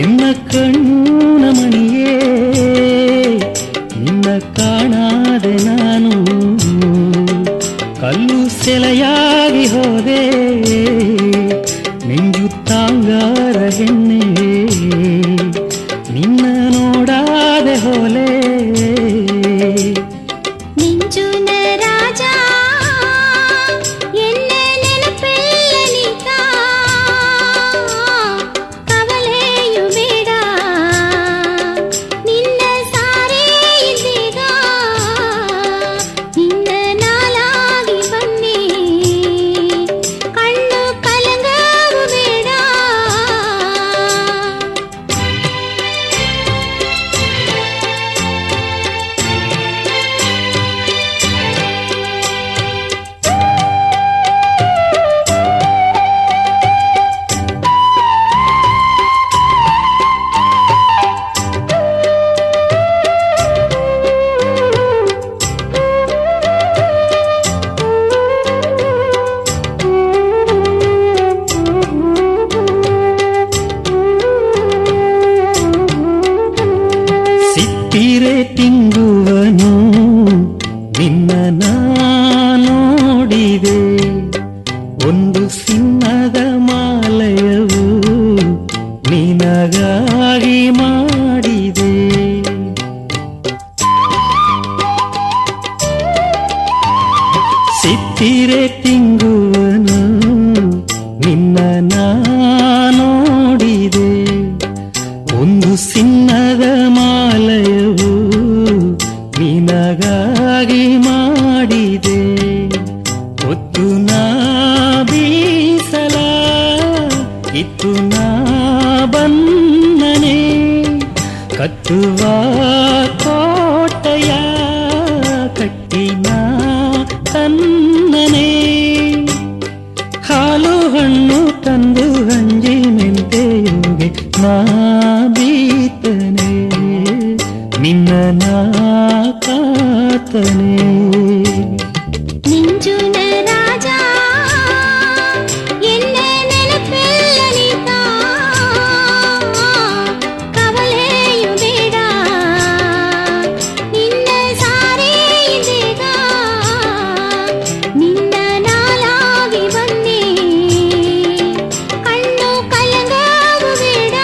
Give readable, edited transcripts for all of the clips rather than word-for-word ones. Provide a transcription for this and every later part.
ಎನ್ನ ಕಣ್ಣಿನ ಮಣಿಯೇ ನಿನ್ನ ಕಾಣಾದೆ ನಾನು ಕಲ್ಲು ಸೆಲೆಯಾಗಿ ಹೋದೆ ಮಿಂಜುತ್ತಾಂಗಾರ ಹೆಣ್ಣೆ ನಿನ್ನ ನೋಡಾದೆ ಹೋಲೆ ಮಿಂಚುನ ರಾಜ ಎನ್ನ ನೆನಪೆಲ್ಲನಿತ ಕವಲೆಯು ಬೇಡ ನಿನ್ನ ಸಾರೇ ಇದೀಗ ನಿನ್ನ ನಾಲಾಗಿ ಬನ್ನಿ ಕಣ್ಣು ಕಲಂಗವು ಬೇಡ ಸಿಕ್ಕಿರೆ ತಿಂಗುವನು ನಿನ್ನ ನೋಡಿದೆ ಒಂದು ಸಿಂಹದ ಮಾಲಯವು ನಿನಗಾಗಿ ಮಾಡಿದೆ ಸಿಕ್ಕಿರೆ ತಿಂಗುವನು ನಿನ್ನ ನೋಡಿದೆ ಒಂದು ಸಿಂಹದ ಮಾಲಯವು ನಿನಗಾಗಿ ಮಾಡಿದೆ ಹೊತ್ತು ನಾ ಬೀಸಲ ಇತ್ತು ನಾ ಬನ್ನನೆ ಕಟ್ಟುವ ಕೋಟೆಯ ಕಟ್ಟಿನ ತನ್ನನೆ ಹಾಲು ಹಣ್ಣು ತಂದು ಹಂಜಿ ಮೆಂತೆಯುಗೆ ನಾ ಬೀತನೆ ನಿನ್ನ ನಾ ಕಾತನೆ ಮಿಂಚುನ ರಾಜ ಎನ್ನ ನೆನಪೆಲ್ಲನಿತ ಕವಲೆಯು ಬೇಡ ನಿನ್ನ ಸಾರೇ ಇದೀಗ ನಿನ್ನ ನಾಲಾಗಿ ಬನ್ನಿ ಕಣ್ಣು ಕಲಂಗವು ಬೇಡ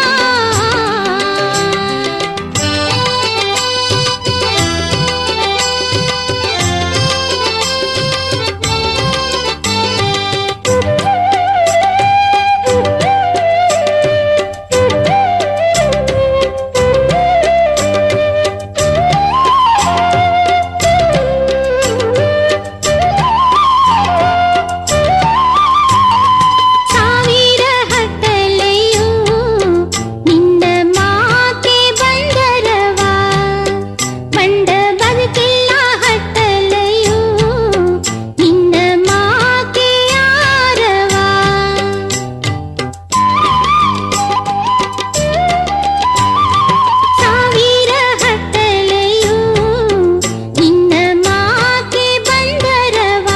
ಸಾವಿರ ಹತ್ತಲೆಯೂ ನಿನ್ನ ಮಾತೆ ಬಂದರವ ಬಂಡ ಬದುಕಿಲ್ಲ ಹತ್ತಲೆಯೂ ನಿನ್ನ ಮಾತೆ ಯಾರವ ಸಾವಿರ ಹತ್ತಲೆಯೂ ನಿನ್ನ ಮಾತೆ ಬಂದರವ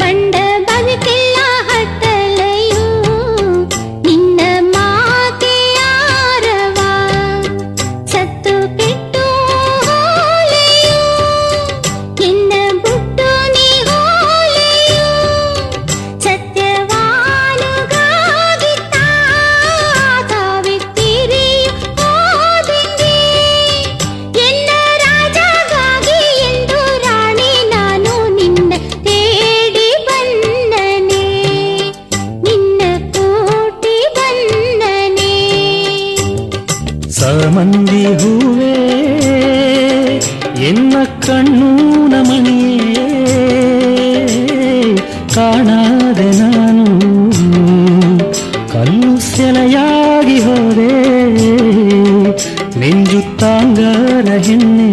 ಬಂಡ ಬದುಕಿಲ್ಲ ಹತ್ತಲೆಯೂ ನಿನ್ನ ಮಾತೆ ಯಾರವ ಸತ್ತು ಕೆಟ್ಟು ಹೋಲೆಯೂ ಎನ್ನ ಬುಟ್ಟು ನೀ ಹೋಲೆಯೂ ಸತ್ಯವಾನುಗಾಗಿತ್ತ ಸಾವಿತ್ರಿಯು ಹೋದಂಗೆ ಎನ್ನ ರಾಜಗಾಗಿ ಎಂದು ರಾಣಿ ನಾನು ನಿನ್ನ ತೇಡಿ ಬಂದನೆ ನಿನ್ನ ಕೋಟಿ ಬಂದನೆ ಸಾಮಂದಿ ಹೂವೇ ಎನ್ನ ಕಣ್ಣೂನ ಮಣಿಯೇ ಕಾಣಾದೆ ನಾನು ಕಲ್ಲು ಸೆಲೆಯಾಗಿ ಹೋದೆ ನೆಂಜುತ್ತಾಂಗಾರ ಹೆಣ್ಣೆ